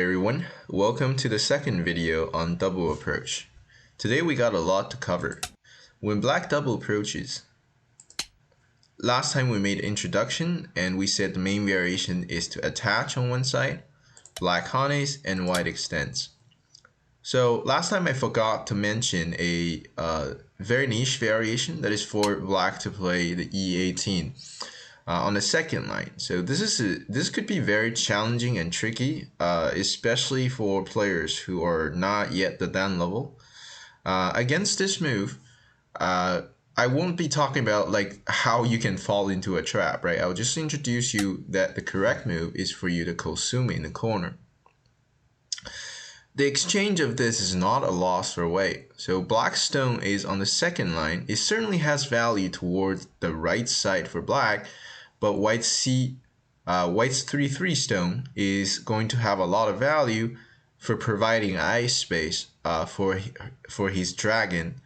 everyone, welcome to the second video on double approach. Today we got a lot to cover. When black double approaches, last time we made introduction and we said the main variation is to attach on one side, black hanes and white extends. So last time I forgot to mention a very niche variation that is for black to play the E18. On the second line. So this could be very challenging and tricky, especially for players who are not yet the Dan level. Against this move, I won't be talking about like how you can fall into a trap, right? I'll just introduce you that the correct move is for you to Kosumi in the corner. The exchange of this is not a loss for white. So black stone is on the second line. It certainly has value towards the right side for black, but white's 3/3 stone is going to have a lot of value for providing ice space for his dragon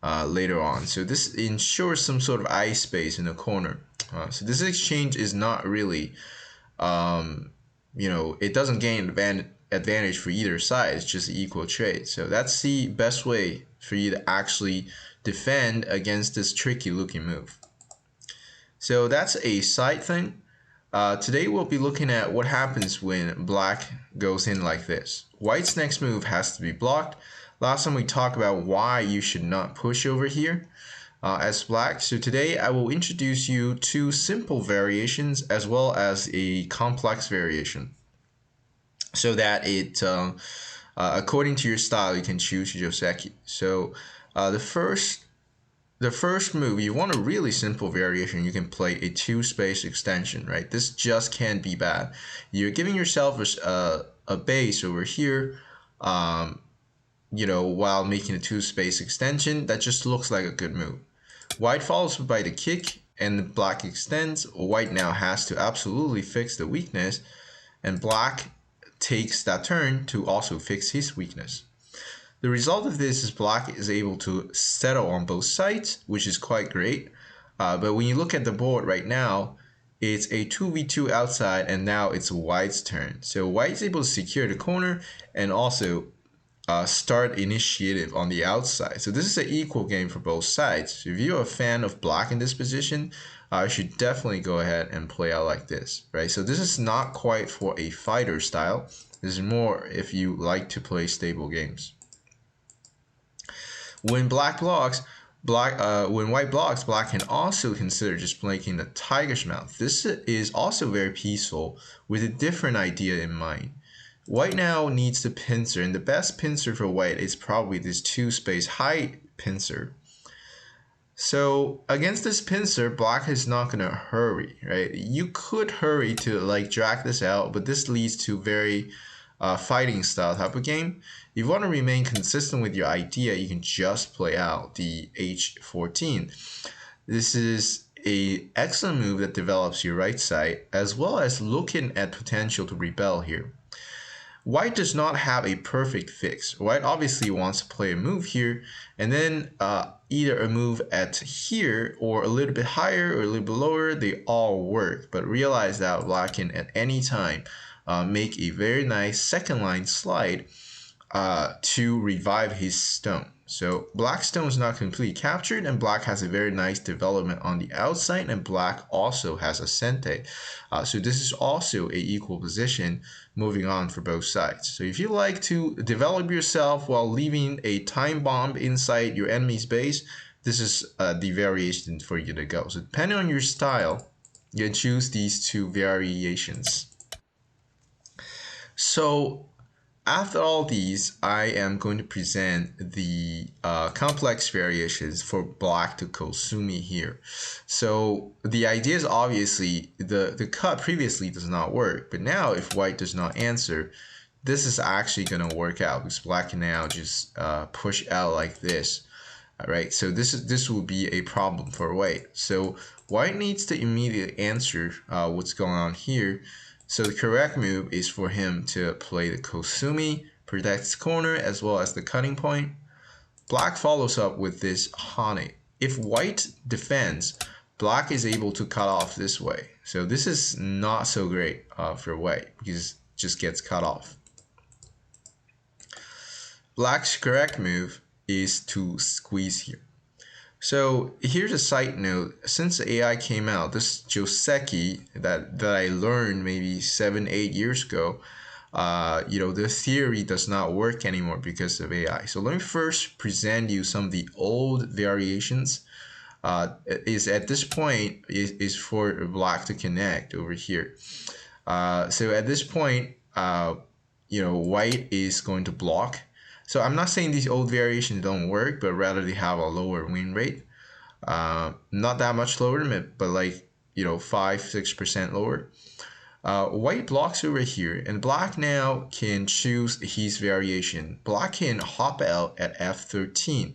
later on. So this ensures some sort of ice space in the corner. So this exchange is not really, it doesn't gain advantage for either side. It's just equal trade. So that's the best way for you to actually defend against this tricky looking move. So that's a side thing. Today we'll be looking at what happens when black goes in like this. White's next move has to be blocked. Last time we talked about why you should not push over here as black. So today I will introduce you two simple variations as well as a complex variation, so that it, according to your style, you can choose Joseki. So the first move, you want a really simple variation, you can play a 2-space extension, right? This just can't be bad. You're giving yourself a base over here, while making a 2-space extension. That just looks like a good move. White follows by the kick and black extends. White now has to absolutely fix the weakness, and black takes that turn to also fix his weakness. The result of this is black is able to settle on both sides, which is quite great. But when you look at the board right now, it's a 2v2 outside, and now it's white's turn. So white's able to secure the corner and also start initiative on the outside. So this is an equal game for both sides. So if you're a fan of black in this position, you should definitely go ahead and play out like this, right? So this is not quite for a fighter style. This is more if you like to play stable games. When white blocks, black can also consider just making the tiger's mouth. This is also very peaceful with a different idea in mind. White now needs the pincer, and the best pincer for white is probably this 2-space high pincer. So against this pincer, black is not going to hurry, right? You could hurry to like drag this out, but this leads to very fighting style type of game. If you want to remain consistent with your idea, you can just play out the h14. This is an excellent move that develops your right side, as well as looking at potential to rebel here. White does not have a perfect fix. White obviously wants to play a move here, and then either a move at here or a little bit higher or a little bit lower. They all work, but realize that black can at any time make a very nice second line slide to revive his stone. So black stone is not completely captured, and black has a very nice development on the outside, and black also has a sente. So this is also a equal position moving on for both sides. So if you like to develop yourself while leaving a time bomb inside your enemy's base, this is the variation for you to go. So depending on your style, you can choose these two variations. So after all these, I am going to present the complex variations for black to Kosumi here. So the idea is obviously the cut previously does not work, but now if white does not answer, this is actually going to work out because black can now just push out like this. All right, so this will be a problem for white. So white needs to immediately answer what's going on here. So the correct move is for him to play the Kosumi, protects corner as well as the cutting point. Black follows up with this Hane. If white defends, black is able to cut off this way. So this is not so great for white because it just gets cut off. Black's correct move is to squeeze here. So here's a side note. Since AI came out, this Joseki that I learned maybe 7, 8 years ago, the theory does not work anymore because of AI. So let me first present you some of the old variations. Is at this point is for black to connect over here. So at this point, white is going to block. So I'm not saying these old variations don't work, but rather they have a lower win rate. Not that much lower, but like 5-6% lower. White blocks over here, and black now can choose his variation. Black can hop out at f13.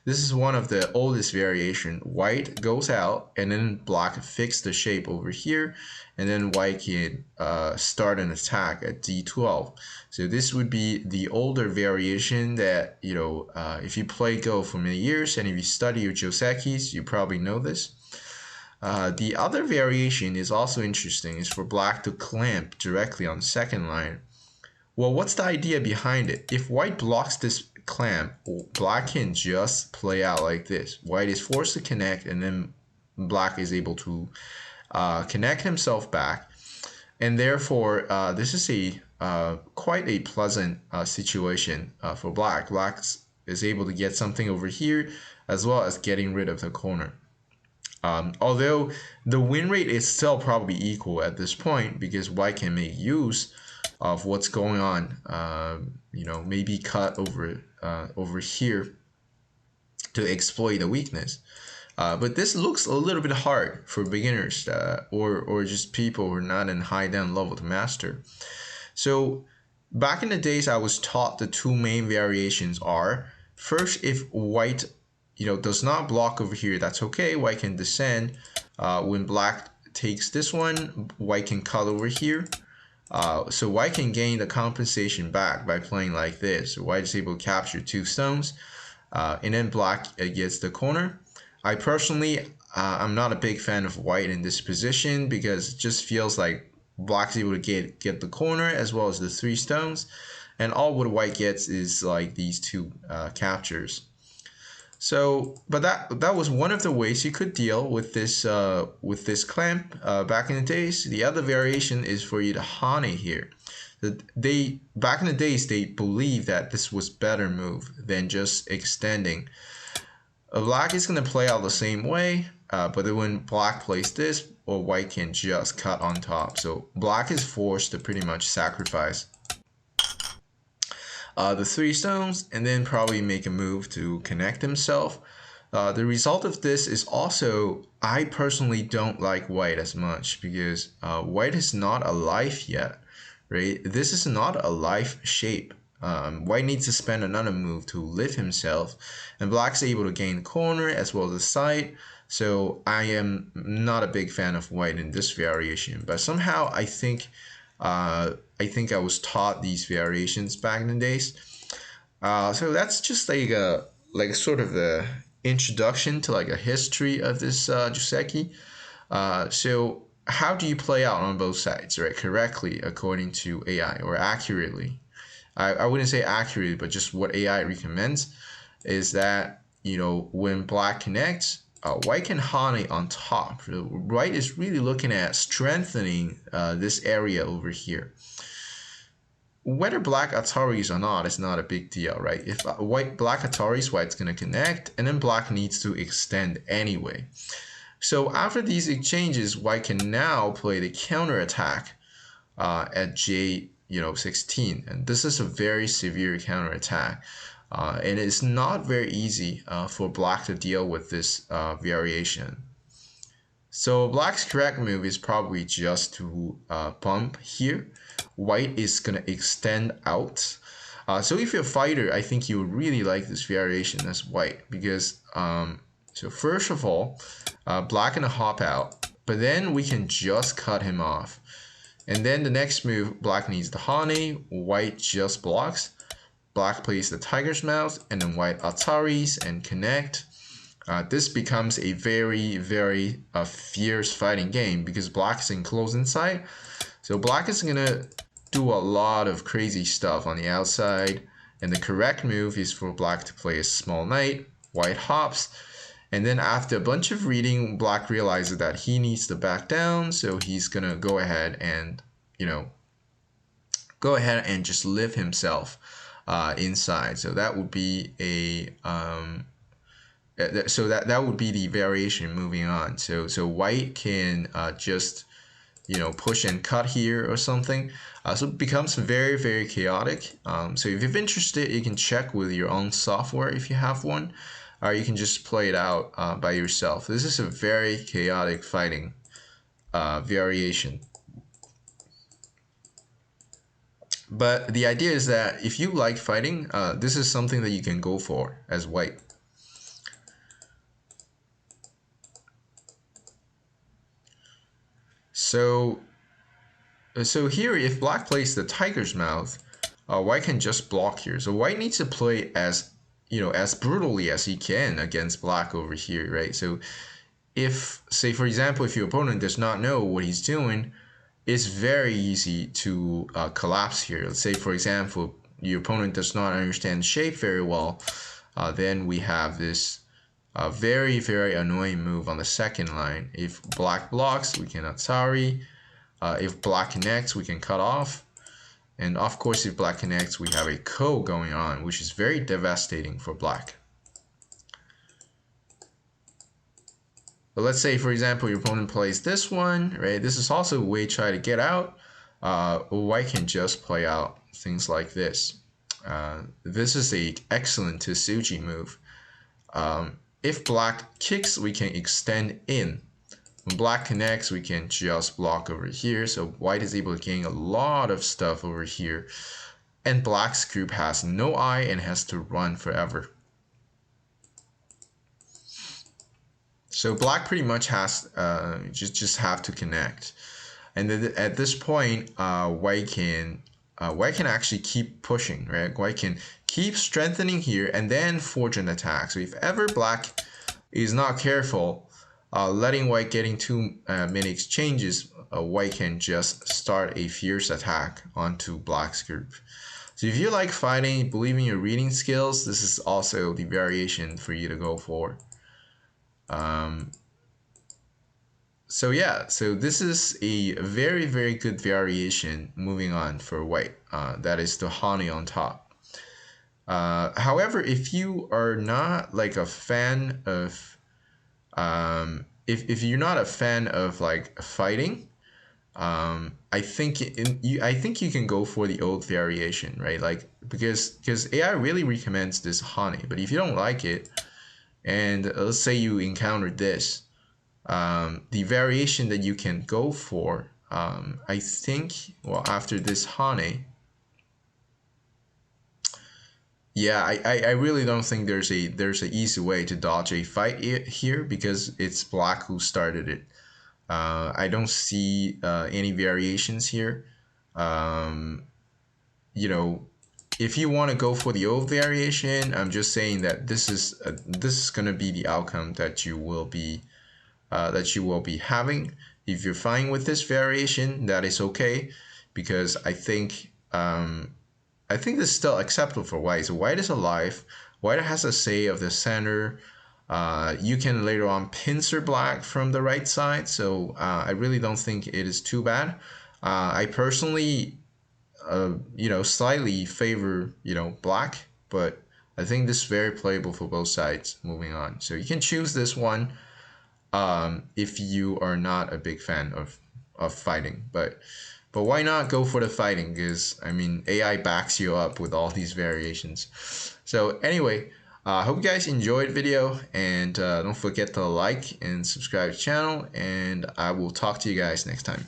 This is one of the oldest variation. White goes out, and then black fixes the shape over here, and then white can start an attack at d12. So this would be the older variation that, if you play Go for many years, and if you study your Josekis, you probably know this. The other variation is also interesting, is for black to clamp directly on the second line. Well, what's the idea behind it? If white blocks this clamp, black can just play out like this. White is forced to connect, and then black is able to connect himself back. And therefore, this is quite a pleasant situation for black. Black is able to get something over here, as well as getting rid of the corner. Although the win rate is still probably equal at this point, because white can make use of what's going on, maybe cut over here to exploit the weakness. But this looks a little bit hard for beginners or just people who are not in high down level to master. So back in the days, I was taught the two main variations are, first, if white does not block over here, that's okay. White can descend. When black takes this one, white can cut over here. So white can gain the compensation back by playing like this. White is able to capture 2 stones, and then black gets the corner. I personally, I'm not a big fan of white in this position because it just feels like black's able to get the corner as well as the 3 stones, and all what white gets is like these 2 captures. So, but that was one of the ways you could deal with this clamp back in the days. The other variation is for you to hane here. Back in the days, they believed that this was better move than just extending. Black is going to play out the same way, but then when black plays this, or white can just cut on top. So black is forced to pretty much sacrifice the 3 stones, and then probably make a move to connect himself. The result of this is also, I personally don't like white as much because white is not alive yet, right? This is not a life shape. White needs to spend another move to lift himself, and black's able to gain corner as well as the side. So I am not a big fan of white in this variation, but somehow I think I was taught these variations back in the days. So that's just like a sort of the introduction to like a history of this Joseki. So how do you play out on both sides, right? Correctly according to AI, or accurately. I wouldn't say accurately, but just what AI recommends is that, when black connects, white can hane on top. So white is really looking at strengthening this area over here. Whether black Ataris or not is not a big deal, right? If black Ataris, white's going to connect, and then black needs to extend anyway. So after these exchanges, white can now play the counter attack at J16, and this is a very severe counter attack. And it's not very easy for black to deal with this variation. So black's correct move is probably just to bump here. White is going to extend out. So if you're a fighter, I think you would really like this variation as white because, so first of all, black gonna hop out, but then we can just cut him off. And then the next move, black needs the hane, white just blocks. Black plays the tiger's mouth, and then white Ataris and connect. This becomes a very, very fierce fighting game because black is enclosed inside. So black is going to do a lot of crazy stuff on the outside, And the correct move is for black to play a small knight. White hops. And then after a bunch of reading, black realizes that he needs to back down. So he's going to go ahead and, go ahead and just live himself inside. So that would be that would be the variation moving on. So white can just push and cut here or something. So it becomes very, very chaotic. So if you're interested, you can check with your own software if you have one, or you can just play it out by yourself. This is a very chaotic fighting variation. But the idea is that if you like fighting, this is something that you can go for as white. So here, if black plays the tiger's mouth, white can just block here. So white needs to play as as brutally as he can against black over here, right? So if, say for example, if your opponent does not know what he's doing, it's very easy to collapse here. Let's say for example, your opponent does not understand the shape very well, then we have this very, very annoying move on the second line. If black blocks, we can Atari. If black connects, we can cut off. And of course, if black connects, we have a ko going on, which is very devastating for black. But let's say, for example, your opponent plays this one, right? This is also a way to try to get out. White can just play out things like this. This is an excellent Tsuji move. If black kicks, we can extend in. When black connects, we can just block over here. So white is able to gain a lot of stuff over here. And black's group has no eye and has to run forever. So black pretty much has just have to connect. And then at this point, white can actually keep pushing, right? White can keep strengthening here and then forge an attack. So if ever black is not careful, letting white getting too many exchanges, white can just start a fierce attack onto black's group. So if you like fighting, believe in your reading skills, this is also the variation for you to go for. So yeah, so this is a very, very good variation moving on for white. That is the Hane on top. However, if you are not like a fan of, if you're not a fan of like fighting, I think you can go for the old variation, right? Like because AI really recommends this Hane, but if you don't like it, and let's say you encountered this, the variation that you can go for, I think, well, after this Hane, yeah, I really don't think there's an easy way to dodge a fight here because it's black who started it. I don't see any variations here. If you want to go for the old variation, I'm just saying that this is going to be the outcome that you will be having. If you're fine with this variation, that is okay, because I think this is still acceptable for white. So white is alive. White has a say of the center. You can later on pincer black from the right side. So I really don't think it is too bad. I personally, slightly favor, black, but I think this is very playable for both sides moving on. So you can choose this one if you are not a big fan of fighting, but why not go for the fighting? Because I mean, AI backs you up with all these variations. So anyway, I hope you guys enjoyed the video, and don't forget to like and subscribe to the channel, and I will talk to you guys next time.